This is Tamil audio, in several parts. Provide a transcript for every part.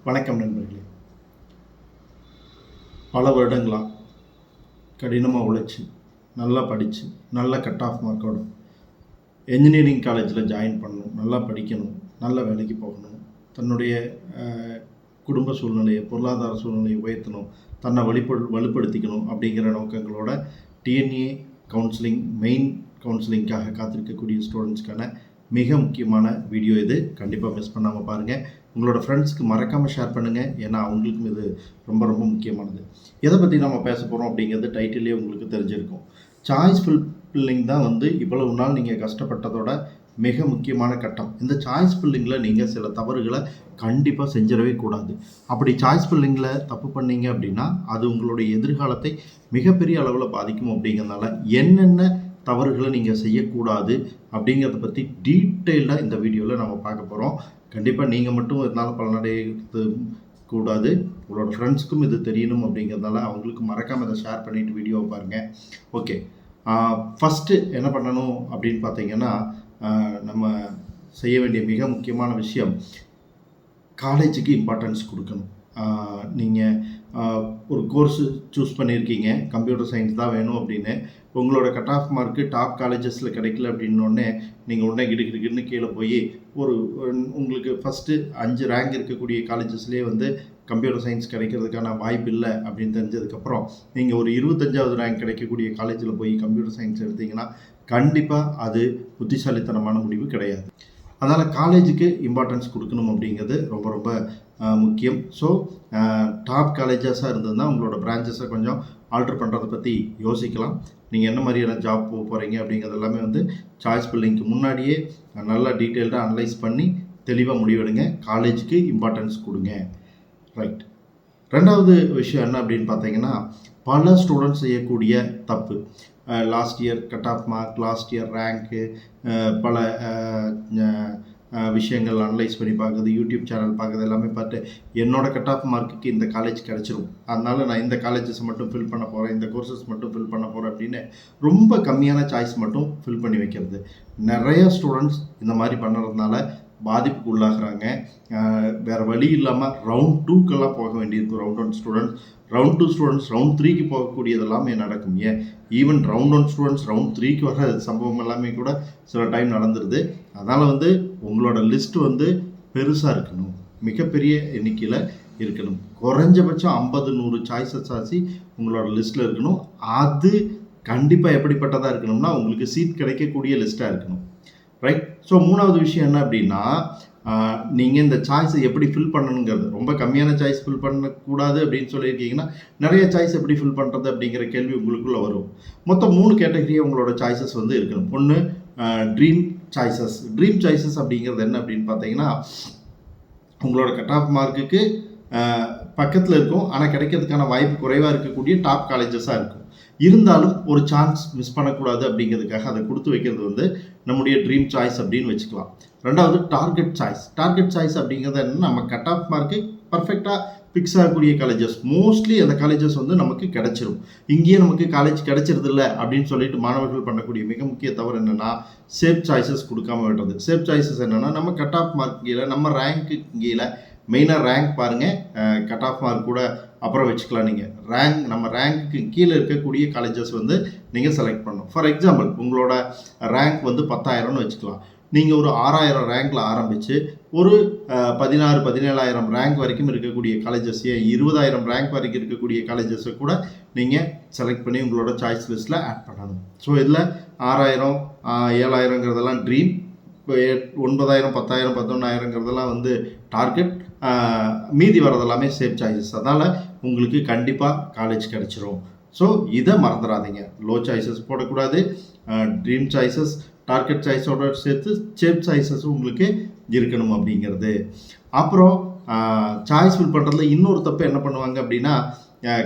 வணக்கம் நண்பர்களே. பல வருடங்களாக கடினமாக உழைச்சி நல்லா படித்து நல்ல கட் ஆஃப் மார்க்கோட என்ஜினியரிங் காலேஜில் ஜாயின் பண்ணணும், நல்லா படிக்கணும், நல்ல வேலைக்கு போகணும், தன்னுடைய குடும்ப சூழ்நிலையை பொருளாதார சூழ்நிலையை உயர்த்தணும், தன்னை வலுப்படுத்திக்கணும் அப்படிங்கிற நோக்கங்களோட டிஎன்ஏ கவுன்சிலிங் மெயின் கவுன்சிலிங்காக காத்திருக்கக்கூடிய ஸ்டூடெண்ட்ஸ்க்கான மிக முக்கியமான வீடியோ இது. கண்டிப்பாக மிஸ் பண்ணாமல் பாருங்கள். உங்களோட ஃப்ரெண்ட்ஸ்க்கு மறக்காமல் ஷேர் பண்ணுங்கள். ஏன்னா அவங்களுக்கும் இது ரொம்ப ரொம்ப முக்கியமானது. எதை பற்றி நம்ம பேச போகிறோம் அப்படிங்கிறது டைட்டிலே உங்களுக்கு தெரிஞ்சிருக்கும். சாய்ஸ் ஃபில்லிங் தான் இவ்வளவு நாள் நீங்கள் கஷ்டப்பட்டதோட மிக முக்கியமான கட்டம். இந்த சாய்ஸ் ஃபில்லிங்கில் நீங்கள் சில தவறுகளை கண்டிப்பாக செஞ்சிடவே கூடாது. அப்படி சாய்ஸ் ஃபில்லிங்கில் தப்பு பண்ணீங்க அப்படின்னா அது உங்களுடைய எதிர்காலத்தை மிகப்பெரிய அளவில் பாதிக்கும். அப்படிங்கிறதுனால என்னென்ன தவறுகளை நீங்கள் செய்யக்கூடாது அப்படிங்கிறத பற்றி டீட்டெயில்டாக இந்த வீடியோவில் நம்ம பார்க்க போகிறோம். கண்டிப்பாக நீங்கள் மட்டும் இதனால் பலனடைகிறது கூடாது, உங்களோட ஃப்ரெண்ட்ஸுக்கும் இது தெரியணும். அப்படிங்கிறதுனால அவங்களுக்கு மறக்காமல் இதை ஷேர் பண்ணிவிட்டு வீடியோவை பாருங்கள். ஓகே, ஃபஸ்ட்டு என்ன பண்ணணும் அப்படின்னு பார்த்தீங்கன்னா, நம்ம செய்ய வேண்டிய மிக முக்கியமான விஷயம் காலேஜுக்கு இம்பார்ட்டன்ஸ் கொடுக்கணும். நீங்கள் ஒரு கோர்ஸு சூஸ் பண்ணியிருக்கீங்க, கம்ப்யூட்டர் சயின்ஸ் தான் வேணும் அப்படின்னு. உங்களோட கட் ஆஃப் மார்க்கு டாப் காலேஜஸில் கிடைக்கல அப்படின்னோடனே நீங்கள் உடனே கிடுன்னு கீழே போய் உங்களுக்கு ஃபஸ்ட்டு 5 ரேங்க் இருக்கக்கூடிய காலேஜஸ்லேயே கம்ப்யூட்டர் சயின்ஸ் கிடைக்கிறதுக்கான வாய்ப்பு இல்லை அப்படின்னு தெரிஞ்சதுக்கப்புறம் நீங்கள் ஒரு 25வது ரேங்க் கிடைக்கக்கூடிய காலேஜில் போய் கம்ப்யூட்டர் சயின்ஸ் எடுத்தீங்கன்னா கண்டிப்பாக அது புத்திசாலித்தனமான முடிவு கிடையாது. அதனால் காலேஜுக்கு இம்பார்ட்டன்ஸ் கொடுக்கணும் அப்படிங்கிறது ரொம்ப ரொம்ப முக்கியம். ஸோ டாப் காலேஜஸாக இருந்ததுன்னா உங்களோட பிரான்ச்சஸை கொஞ்சம் ஆல்ட்ரு பண்ணுறதை பற்றி யோசிக்கலாம். நீங்கள் என்ன மாதிரியான ஜாப் போக போகிறீங்க அப்படிங்கிறது எல்லாமே சாய்ஸ் ஃபில்லிங்க்கு முன்னாடியே நல்லா டீட்டெயில்டாக அனலைஸ் பண்ணி தெளிவாக முடிவெடுங்க. காலேஜுக்கு இம்பார்ட்டன்ஸ் கொடுங்க. ரைட். ரெண்டாவது விஷயம் என்ன அப்படின்னு பார்த்தீங்கன்னா, பல ஸ்டூடெண்ட்ஸ் செய்யக்கூடிய தப்பு, last year cut off mark, last year rank, பல விஷயங்கள் அனலைஸ் பண்ணி பார்க்குறது, யூடியூப் சேனல் பார்க்குறது எல்லாமே பார்த்து என்னோடய கட் ஆஃப் மார்க்குக்கு இந்த காலேஜ் கிடச்சிரும், அதனால் நான் இந்த காலேஜஸ் மட்டும் ஃபில் பண்ண போகிறேன், இந்த கோர்சஸ் மட்டும் ஃபில் பண்ண போகிறேன் அப்படின்னு ரொம்ப கம்மியான சாய்ஸ் மட்டும் ஃபில் பண்ணி வைக்கிறது. நிறைய ஸ்டூடெண்ட்ஸ் இந்த மாதிரி பண்ணுறதுனால பாதிப்புக்கு உள்ளாகிறாங்க. வேறு வழி இல்லாமல் ரவுண்ட் 2க்கெல்லாம் போக வேண்டியிருக்கும். Round 1 students, round 2 students round 3க்கு போகக்கூடியது எல்லாமே நடக்கும். ஈவன் ரவுண்ட் 1 ஸ்டூடெண்ட்ஸ் ரவுண்ட் 3க்கு வர சம்பவம் எல்லாமே கூட சில டைம் நடந்துருது. அதனால் உங்களோட லிஸ்ட்டு பெருசாக இருக்கணும், மிகப்பெரிய எண்ணிக்கையில் இருக்கணும். குறைஞ்சபட்சம் 50-100 சாய்ஸஸ் ஆச்சு உங்களோட லிஸ்ட்டில் இருக்கணும். அது கண்டிப்பாக எப்படிப்பட்டதாக இருக்கணும்னா உங்களுக்கு சீட் கிடைக்கக்கூடிய லிஸ்ட்டாக இருக்கணும். ரைட். ஸோ மூணாவது விஷயம் என்ன அப்படின்னா, நீங்கள் இந்த சாய்ஸை எப்படி ஃபில் பண்ணணுங்கிறது. ரொம்ப கம்மியான சாய்ஸ் ஃபில் பண்ணக்கூடாது அப்படின்னு சொல்லியிருக்கீங்கன்னா நிறைய சாய்ஸ் எப்படி ஃபில் பண்ணுறது அப்படிங்கிற கேள்வி உங்களுக்குள்ளே வரும். மொத்தம் 3 கேட்டகரியாக உங்களோட சாய்ஸஸ் இருக்கணும். ஒன்று ட்ரீம் சாய்ஸஸ். ட்ரீம் சாய்ஸஸ் அப்படிங்கிறது என்ன அப்படின்னு பார்த்தீங்கன்னா, உங்களோட கட் ஆஃப் மார்க்குக்கு பக்கத்தில் இருக்கும், ஆனால் கிடைக்கிறதுக்கான வாய்ப்பு குறைவாக இருக்கக்கூடிய டாப் காலேஜஸாக இருக்கும். இருந்தாலும் ஒரு சான்ஸ் மிஸ் பண்ணக்கூடாது அப்படிங்கிறதுக்காக அதை கொடுத்து வைக்கிறது நம்முடைய ட்ரீம் சாய்ஸ் அப்படின்னு வச்சுக்கலாம். ரெண்டாவது டார்கெட் சாய்ஸ். டார்கெட் சாய்ஸ் அப்படிங்கிறது என்னன்னா, நம்ம கட் ஆஃப் மார்க்கு பர்ஃபெக்டாக ஃபிக்ஸ் ஆகக்கூடிய காலேஜஸ், மோஸ்ட்லி அந்த காலேஜஸ் நமக்கு கிடைச்சிரும். இங்கேயே நமக்கு காலேஜ் கிடைச்சிருது இல்லை அப்படின்னு சொல்லிட்டு மாணவர்கள் பண்ணக்கூடிய மிக முக்கிய தவறு என்னென்னா, சேஃப் சாய்ஸஸ் கொடுக்காம விடுறது. சேஃப் சாய்ஸஸ் என்னென்னா, நம்ம கட் ஆஃப் மார்க் கீழே, நம்ம ரேங்க்கு கீழே, மெயினாக ரேங்க் பாருங்கள், கட் ஆஃப் மார்க் கூட அப்புறம் வச்சுக்கலாம். நீங்கள் நம்ம ரேங்க்கு கீழே இருக்கக்கூடிய காலேஜஸ் நீங்கள் செலக்ட் பண்ணணும். ஃபார் எக்ஸாம்பிள் உங்களோட ரேங்க் 10,000ன்னு வச்சுக்கலாம். நீங்கள் ஒரு 6,000 ரேங்க்கில் ஆரம்பித்து ஒரு 16,000-17,000 ரேங்க் வரைக்கும் இருக்கக்கூடிய காலேஜஸ், 20,000 ரேங்க் வரைக்கும் இருக்கக்கூடிய காலேஜஸை கூட நீங்கள் செலக்ட் பண்ணி உங்களோட சாய்ஸ் லிஸ்ட்டில் ஆட் பண்ணணும். ஸோ இதில் 6,000 7,000ங்கிறதெல்லாம் ட்ரீம், 9,000 10,000 11,000ங்கிறதெல்லாம் டார்கெட், மீதி வரதெல்லாமே சேஃப் சாய்ஸஸ். அதனால் உங்களுக்கு கண்டிப்பாக காலேஜ் கிடச்சிரும். ஸோ இதை மறந்துடாதீங்க. லோ சாய்ஸஸ் போடக்கூடாது. ட்ரீம் சாய்ஸஸ், டார்கெட் சாய்ஸோட சேர்த்து சேஃப் சாய்ஸஸும் உங்களுக்கு இருக்கணும் அப்படிங்கிறது. அப்புறம் சாய்ஸ் ஃபில் பண்ணுறதுல இன்னொரு தப்பு என்ன பண்ணுவாங்க அப்படின்னா,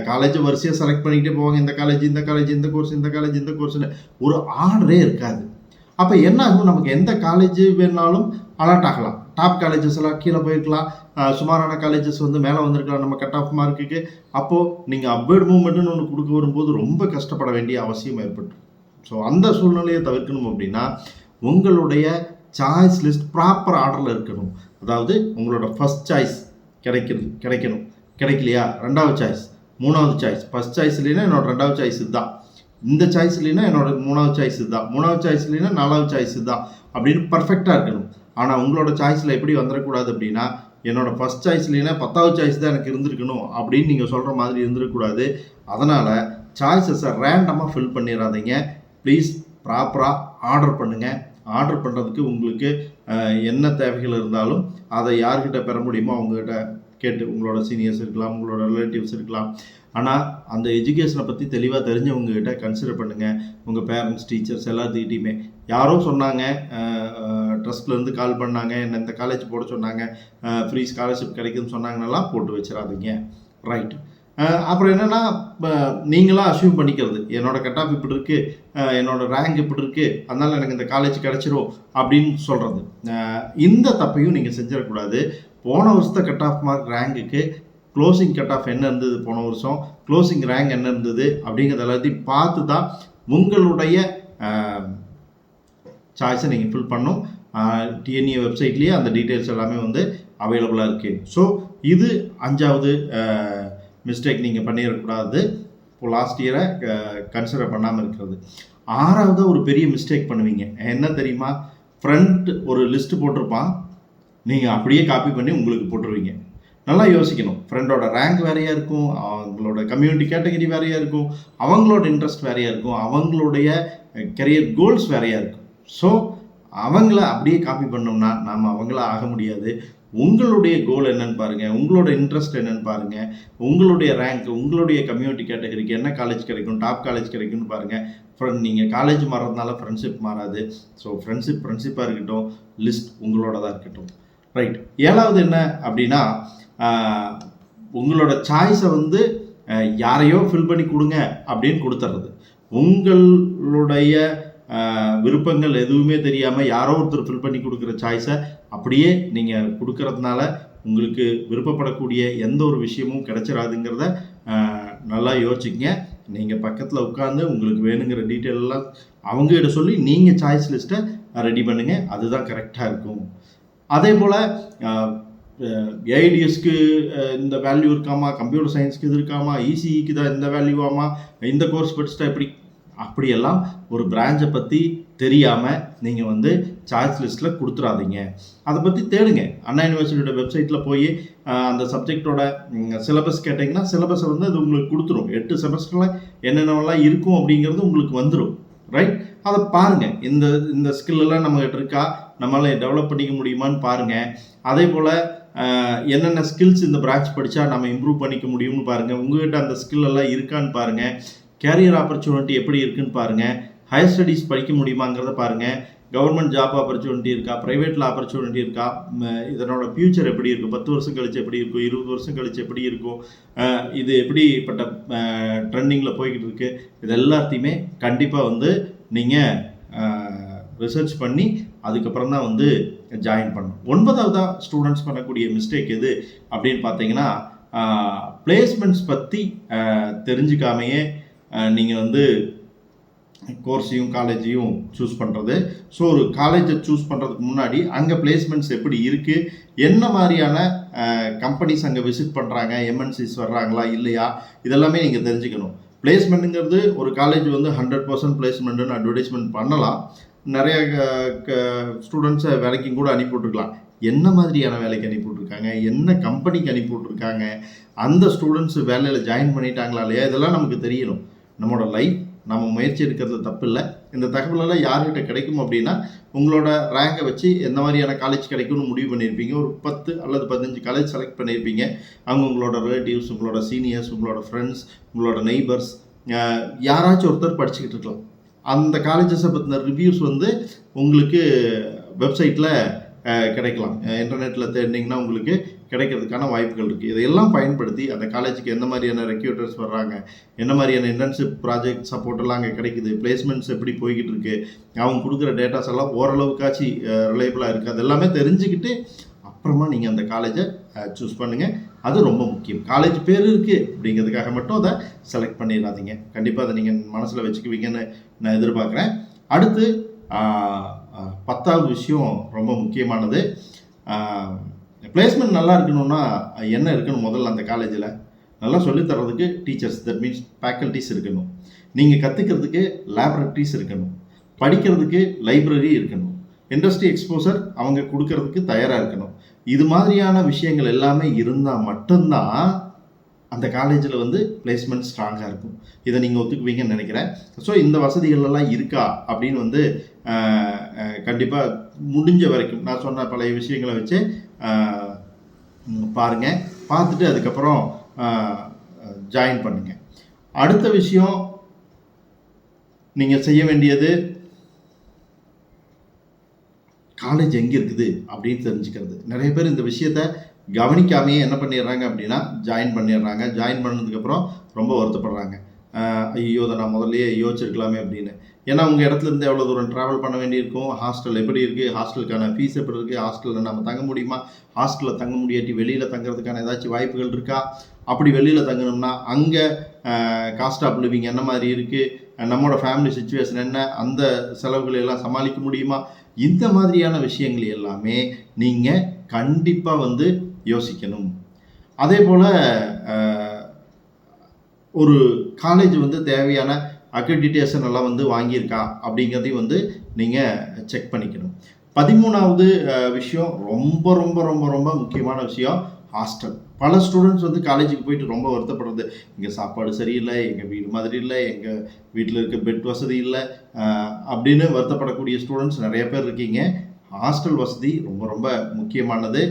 காலேஜை வரிசையாக செலக்ட் பண்ணிக்கிட்டே போவாங்க. இந்த காலேஜ், இந்த காலேஜ், இந்த கோர்ஸ், இந்த காலேஜ், இந்த கோர்ஸ்னு ஒரு ஆர்டரே இருக்காது. அப்போ என்ன ஆகும், நமக்கு எந்த காலேஜ் வேணாலும் அலாட் ஆகலாம். டாப் காலேஜஸ் எல்லாம் கீழே போயிருக்கலாம், சுமாரான காலேஜஸ் மேலே வந்திருக்கலாம் நம்ம கட் ஆஃப் மார்க்குக்கு. அப்போது நீங்கள் அப்வேர்ட் மூவ்மெண்ட்டுன்னு ஒன்று கொடுக்க வரும்போது ரொம்ப கஷ்டப்பட வேண்டிய அவசியம் ஏற்பட்டு. ஸோ அந்த சூழ்நிலையை தவிர்க்கணும் அப்படின்னா உங்களுடைய சாய்ஸ் லிஸ்ட் ப்ராப்பர் ஆர்டரில் இருக்கணும். அதாவது உங்களோட ஃபஸ்ட் சாய்ஸ் கிடைக்கணும். கிடைக்கலையா, 2வது சாய்ஸ், 3வது சாய்ஸ். ஃபர்ஸ்ட் சாய்ஸ் இல்லைன்னா என்னோட 2வது சாய்ஸ் இதுதான், இந்த சாய்ஸ் இல்லைன்னா என்னோட 3வது சாய்ஸ் இதுதான், 3வது சாய்ஸ் இல்லைன்னா 4வது சாய்ஸ் இதுதான் அப்படின்னு பர்ஃபெக்டாக இருக்கணும். ஆனால் உங்களோட சாய்ஸில் எப்படி வந்துடக்கூடாது அப்படின்னா, என்னோட ஃபர்ஸ்ட் சாய்ஸ் இல்லைன்னா 10வது சாய்ஸ் தான் எனக்கு இருந்திருக்கணும் அப்படின்னு நீங்கள் சொல்கிற மாதிரி இருந்துருக்கூடாது. அதனால் சாய்ஸஸை ரேண்டமாக ஃபில் பண்ணிடாதீங்க. ப்ளீஸ் ப்ராப்பராக ஆர்டர் பண்ணுங்கள். ஆர்டர் பண்ணுறதுக்கு உங்களுக்கு என்ன தேவைகள் இருந்தாலும் அதை யார்கிட்ட பெற முடியுமோ அவங்ககிட்ட கேட்டு, உங்களோட சீனியர்ஸ் இருக்கலாம், உங்களோட ரிலேட்டிவ்ஸ் இருக்கலாம். ஆனால் அந்த எஜுகேஷனை பற்றி தெளிவாக தெரிஞ்சவங்ககிட்ட கன்சிடர் பண்ணுங்கள். உங்கள் பேரண்ட்ஸ், டீச்சர்ஸ் எல்லாத்துக்கிட்டையுமே. யாரோ சொன்னாங்க, ட்ரஸ்ட்லேருந்து கால் பண்ணாங்க, என்னை இந்த காலேஜ் போட சொன்னாங்க, ஃப்ரீ ஸ்காலர்ஷிப் கிடைக்குதுன்னு சொன்னாங்கன்னெல்லாம் போட்டு வச்சிடாதீங்க. ரைட். அப்புறம் என்னென்னா, நீங்களாம் அசியூம் பண்ணிக்கிறது, என்னோட கட் ஆஃப் இப்படி இருக்குது, என்னோட ரேங்க் இப்படி இருக்குது, அதனால் எனக்கு இந்த காலேஜ் கிடச்சிரும் அப்படின்னு சொல்கிறது. இந்த தப்பையும் நீங்கள் செஞ்சிடக்கூடாது. போன வருஷத்தை கட் ஆஃப் மார்க் ரேங்குக்கு க்ளோசிங் கட் ஆஃப் என்ன இருந்தது, போன வருஷம் க்ளோசிங் ரேங்க் என்ன இருந்தது அப்படிங்கிறது எல்லாத்தையும் பார்த்து தான் உங்களுடைய சாய்ஸை நீங்கள் ஃபில் பண்ணணும். டிஎன்ஏ வெப்சைட்லேயே அந்த டீட்டெயில்ஸ் எல்லாமே வந்து அவைலபிளாக இருக்குது. ஸோ இது 5வது மிஸ்டேக் நீங்கள் பண்ணிடக்கூடாது. இப்போ லாஸ்ட் இயரை கன்சிடர் பண்ணாமல் இருக்கிறது. 6வது ஒரு பெரிய மிஸ்டேக் பண்ணுவீங்க. என்ன தெரியுமா? ஃப்ரண்ட் ஒரு லிஸ்ட்டு போட்டிருப்பான், நீங்கள் அப்படியே காப்பி பண்ணி உங்களுக்கு போட்டுருவீங்க. நல்லா யோசிக்கணும். ஃப்ரெண்டோட ரேங்க் வேறையாக இருக்கும், அவங்களோட கம்யூனிட்டி கேட்டகரி வேறையாக இருக்கும், அவங்களோட இன்ட்ரெஸ்ட் வேறையாக இருக்கும், அவங்களுடைய கெரியர் கோல்ஸ் வேறையாக இருக்கும். ஸோ அவங்கள அப்படியே காப்பி பண்ணோம்னா நாம் அவங்கள ஆக முடியாது. உங்களுடைய கோல் என்னன்னு பாருங்கள், உங்களோட இன்ட்ரெஸ்ட் என்னன்னு பாருங்கள், உங்களுடைய ரேங்க், உங்களுடைய கம்யூனிட்டி கேட்டகரிக்கு என்ன காலேஜ் கிடைக்கும், டாப் காலேஜ் கிடைக்கும்னு பாருங்கள். ஃப்ரெண்ட், நீங்கள் காலேஜ் மாறதுனால ஃப்ரெண்ட்ஷிப் மாறாது. ஸோ ஃப்ரெண்ட்ஷிப்பாக இருக்கட்டும், லிஸ்ட் உங்களோட தான் இருக்கட்டும். ரைட். 7வது என்ன அப்படின்னா, உங்களோட சாய்ஸை வந்து யாரையோ ஃபில் பண்ணி கொடுங்க அப்படின்னு கொடுத்துட்றது. உங்களுடைய விருப்பங்கள் எதுவுமே தெரியாமல் யாரோ ஒருத்தர் ஃபில் பண்ணி கொடுக்குற சாய்ஸை அப்படியே நீங்கள் கொடுக்கறதுனால உங்களுக்கு விருப்பப்படக்கூடிய எந்த ஒரு விஷயமும் கிடைச்சிடாதுங்கிறத நல்லா யோசிச்சுங்க. நீங்கள் பக்கத்தில் உட்காந்து உங்களுக்கு வேணுங்கிற டீட்டெயில் எல்லாம் அவங்ககிட்ட சொல்லி நீங்கள் சாய்ஸ் லிஸ்ட்டை ரெடி பண்ணுங்கள். அதுதான் கரெக்டாக இருக்கும். அதே போல் ஏஐடிஎஸ்க்கு இந்த வேல்யூ இருக்காமா, கம்ப்யூட்டர் சயின்ஸ்க்கு இது இருக்காமா, இசிஇக்கு தான் இந்த வேல்யூவாமா, இந்த கோர்ஸ் படிச்சுட்டா எப்படி, அப்படியெல்லாம் ஒரு பிரான்ச்சை பற்றி தெரியாமல் நீங்கள் வந்து சாய்ஸ் லிஸ்ட்டில் கொடுத்துடாதீங்க. அதை பற்றி தேடுங்க. அண்ணா யூனிவர்சிட்டியோட வெப்சைட்டில் போய் அந்த சப்ஜெக்டோட சிலபஸ் கேட்டிங்கன்னா சிலபஸை வந்து அது உங்களுக்கு கொடுத்துரும். 8 செமஸ்டரில் என்னென்னலாம் இருக்கும் அப்படிங்கிறது உங்களுக்கு வந்துடும். ரைட். அதை பாருங்கள். இந்த ஸ்கில்லெல்லாம் நம்மகிட்ட இருக்கா, நம்மளால் டெவலப் பண்ணிக்க முடியுமான்னு பாருங்கள். அதே போல் என்னென்ன ஸ்கில்ஸ் இந்த பிரான்ச் படித்தா நம்ம இம்ப்ரூவ் பண்ணிக்க முடியும்னு பாருங்கள். உங்கள்கிட்ட அந்த ஸ்கில் எல்லாம் இருக்கான்னு பாருங்கள். கேரியர் ஆப்பர்ச்சுனிட்டி எப்படி இருக்குன்னு பாருங்கள். ஹையர் ஸ்டடீஸ் படிக்க முடியுமாங்கிறத பாருங்கள். கவர்மெண்ட் ஜாப் ஆப்பர்ச்சுனிட்டி இருக்கா, ப்ரைவேட்டில் ஆப்பர்ச்சுனிட்டி இருக்கா, இதனோட ஃப்யூச்சர் எப்படி இருக்கும், 10 வருஷம் கழிச்சு எப்படி இருக்கும், 20 வருஷம் கழிச்சு எப்படி இருக்கும், இது எப்படிப்பட்ட ட்ரெண்டிங்கில் போய்கிட்டு இருக்குது, இது எல்லாத்தையுமே கண்டிப்பாக வந்து நீங்கள் ரிசர்ச் பண்ணி அதுக்கப்புறம் தான் வந்து ஜாயின் பண்ணணும். 9வதாக ஸ்டூடெண்ட்ஸ் பண்ணக்கூடிய மிஸ்டேக் எது அப்படின்னு பார்த்தீங்கன்னா, பிளேஸ்மெண்ட்ஸ் பற்றி தெரிஞ்சுக்காமையே நீங்கள் வந்து கோர்ஸையும் காலேஜையும் சூஸ் பண்ணுறது. ஸோ ஒரு காலேஜை சூஸ் பண்ணுறதுக்கு முன்னாடி அங்கே பிளேஸ்மெண்ட்ஸ் எப்படி இருக்குது, என்ன மாதிரியான கம்பெனிஸ் அங்கே விசிட் பண்ணுறாங்க, எம்என்சிஸ் வர்றாங்களா இல்லையா, இதெல்லாமே நீங்கள் தெரிஞ்சுக்கணும். பிளேஸ்மெண்ட்டுங்கிறது ஒரு காலேஜ் வந்து 100% பிளேஸ்மெண்ட்டுன்னு அட்வர்டைஸ்மெண்ட் பண்ணலாம். நிறைய ஸ்டூடெண்ட்ஸை வேலைக்கும் கூட அனுப்பிவிட்ருக்கலாம். என்ன மாதிரியான வேலைக்கு அனுப்பிவிட்ருக்காங்க, என்ன கம்பெனிக்கு அனுப்பிவிட்ருக்காங்க, அந்த ஸ்டூடெண்ட்ஸ் வேலையில் ஜாயின் பண்ணிட்டாங்களா இல்லையா, இதெல்லாம் நமக்கு தெரியணும். நம்மளோட லைஃப் நம்ம முயற்சி எடுக்கிறது தப்பு இல்லை. இந்த தகவலெல்லாம் யார்கிட்ட கிடைக்கும் அப்படின்னா, உங்களோட ரேங்கை வச்சு எந்த மாதிரியான காலேஜ் கிடைக்கும்னு முடிவு பண்ணியிருப்பீங்க. ஒரு 10 அல்லது 15 காலேஜ் செலக்ட் பண்ணியிருப்பீங்க. அவங்க உங்களோட ரிலேட்டிவ்ஸ், உங்களோட சீனியர்ஸ், உங்களோட ஃப்ரெண்ட்ஸ், உங்களோட நெய்பர்ஸ், யாராச்சும் ஒருத்தர் படிச்சுக்கிட்டு இருக்கலாம். அந்த காலேஜஸை பற்றின ரிவ்யூஸ் வந்து உங்களுக்கு வெப்சைட்டில் கிடைக்கலாம். இன்டர்நெட்டில் தேடினீங்கன்னா உங்களுக்கு கிடைக்கிறதுக்கான வாய்ப்புகள் இருக்குது. இதையெல்லாம் பயன்படுத்தி அந்த காலேஜுக்கு எந்த மாதிரியான ரெக்ரூட்டர்ஸ் வர்றாங்க, என்ன மாதிரியான இன்டர்ன்ஷிப் ப்ராஜெக்ட் சப்போர்ட்டெல்லாம் அங்கே கிடைக்குது, பிளேஸ்மெண்ட்ஸ் எப்படி போய்கிட்டு இருக்குது, அவங்க கொடுக்குற டேட்டாஸ் எல்லாம் ஓரளவுக்காச்சு ரிலையபிளாக இருக்குது, அது எல்லாமே தெரிஞ்சுக்கிட்டு அப்புறமா நீங்கள் அந்த காலேஜை சூஸ் பண்ணுங்கள். அது ரொம்ப முக்கியம். காலேஜ் பேர் இருக்குது அப்படிங்கிறதுக்காக மட்டும் அதை செலக்ட் பண்ணிடாதீங்க. கண்டிப்பாக அதை நீங்கள் மனசில் வச்சுக்குவீங்கன்னு நான் எதிர்பார்க்குறேன். அடுத்து 10வது விஷயம் ரொம்ப முக்கியமானது. பிளேஸ்மெண்ட் நல்லா இருக்கணும்னா என்ன இருக்கணும் முதல்ல அந்த காலேஜில்? நல்லா சொல்லித் தர்றதுக்கு டீச்சர்ஸ், தட் மீன்ஸ் ஃபேக்கல்ட்டிஸ் இருக்கணும். நீங்கள் கற்றுக்கிறதுக்கு லேபரட்டரிஸ் இருக்கணும். படிக்கிறதுக்கு லைப்ரரி இருக்கணும். இண்டஸ்ட்ரி எக்ஸ்போசர் அவங்க கொடுக்கறதுக்கு தயாராக இருக்கணும். இது மாதிரியான விஷயங்கள் எல்லாமே இருந்தால் மட்டும்தான் அந்த காலேஜில் வந்து பிளேஸ்மெண்ட் ஸ்ட்ராங்காக இருக்கும். இதை நீங்கள் ஒத்துக்குவீங்கன்னு நினைக்கிறேன். ஸோ இந்த வசதிகள்லாம் இருக்கா அப்படின்னு வந்து கண்டிப்பாக முடிஞ்ச வரைக்கும் நான் சொன்ன பழைய விஷயங்களை வச்சு பாருங்கள். பார்த்துட்டு அதுக்கப்புறம் ஜாயின் பண்ணுங்கள். அடுத்த விஷயம் நீங்கள் செய்ய வேண்டியது காலேஜ் எங்கே இருக்குது அப்படின்னு தெரிஞ்சுக்கிறது. நிறைய பேர் இந்த விஷயத்த கவனிக்காமையே என்ன பண்ணிடுறாங்க அப்படின்னா ஜாயின் பண்ணிடுறாங்க. ஜாயின் பண்ணதுக்கப்புறம் ரொம்ப வருத்தப்படுறாங்க. ஐயோ இதை நான் முதல்லையே யோசிச்சிருக்கலாமே அப்படின்னு. ஏன்னா உங்கள் இடத்துலேருந்து எவ்வளோ தூரம் ட்ராவல் பண்ண வேண்டியிருக்கும், ஹாஸ்டல் எப்படி இருக்குது, ஹாஸ்டலுக்கான ஃபீஸ் எப்படி இருக்குது, ஹாஸ்டலில் நம்ம தங்க முடியுமா, ஹாஸ்டலில் தங்க முடியாட்டி வெளியில் தங்குறதுக்கான ஏதாச்சும் வாய்ப்புகள் இருக்கா, அப்படி வெளியில் தங்கணும்னா அங்கே காஸ்ட் ஆஃப் லிவிங் என்ன மாதிரி இருக்குது, நம்மளோட ஃபேமிலி சுச்சுவேஷன் என்ன, அந்த செலவுகளை எல்லாம் சமாளிக்க முடியுமா, இந்த மாதிரியான விஷயங்கள் எல்லாமே நீங்கள் கண்டிப்பாக வந்து யோசிக்கணும். அதே போல் ஒரு காலேஜ் வந்து தேவையான அக்ரெடிட்டேஷன் எல்லாம் வந்து வாங்கியிருக்கா அப்படிங்கிறதையும் வந்து நீங்கள் செக் பண்ணிக்கணும். 13வது விஷயம் ரொம்ப ரொம்ப ரொம்ப ரொம்ப முக்கியமான விஷயம் ஹாஸ்டல். பல ஸ்டூடெண்ட்ஸ் வந்து காலேஜுக்கு போயிட்டு ரொம்ப வருத்தப்படுறது, இங்கே சாப்பாடு சரியில்லை, எங்கள் வீடு மாதிரி இல்லை, எங்கள் வீட்டில் இருக்க பெட் வசதி இல்லை அப்படின்னு வருத்தப்படக்கூடிய ஸ்டூடெண்ட்ஸ் நிறைய பேர் இருக்கீங்க. ஹாஸ்டல் வசதி ரொம்ப ரொம்ப முக்கியமானது.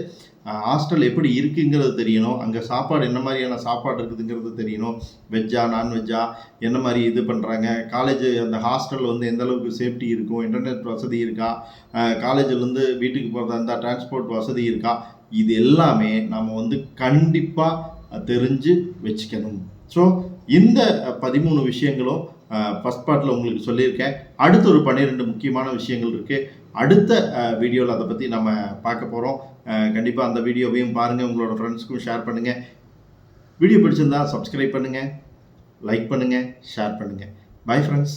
ஹாஸ்டல் எப்படி இருக்குங்கிறது தெரியணும். அங்கே சாப்பாடு என்ன மாதிரியான சாப்பாடு இருக்குதுங்கிறது தெரியணும். வெஜ்ஜா நான்வெஜ்ஜா என்ன மாதிரி இது பண்ணுறாங்க, காலேஜ் அந்த ஹாஸ்டல் வந்து எந்த அளவுக்கு சேஃப்டி இருக்கும், இன்டர்நெட் வசதி இருக்கா, காலேஜிலேருந்து வீட்டுக்கு போகிறதா இருந்தால் டிரான்ஸ்போர்ட் வசதி இருக்கா, இது எல்லாமே நம்ம வந்து கண்டிப்பாக தெரிஞ்சு வச்சுக்கணும். ஸோ இந்த 13 விஷயங்களும் ஃபஸ்ட் பார்ட்டில் உங்களுக்கு சொல்லியிருக்கேன். அடுத்த ஒரு 12 முக்கியமான விஷயங்கள் இருக்குது. அடுத்த வீடியோவில் அதை பற்றி நம்ம பார்க்க போகிறோம். கண்டிப்பாக அந்த வீடியோவையும் பாருங்கள், உங்களோட ஃப்ரெண்ட்ஸ்க்கும் ஷேர் பண்ணுங்கள். வீடியோ பிடிச்சிருந்தா சப்ஸ்கிரைப் பண்ணுங்கள், லைக் பண்ணுங்கள், ஷேர் பண்ணுங்கள். Bye friends.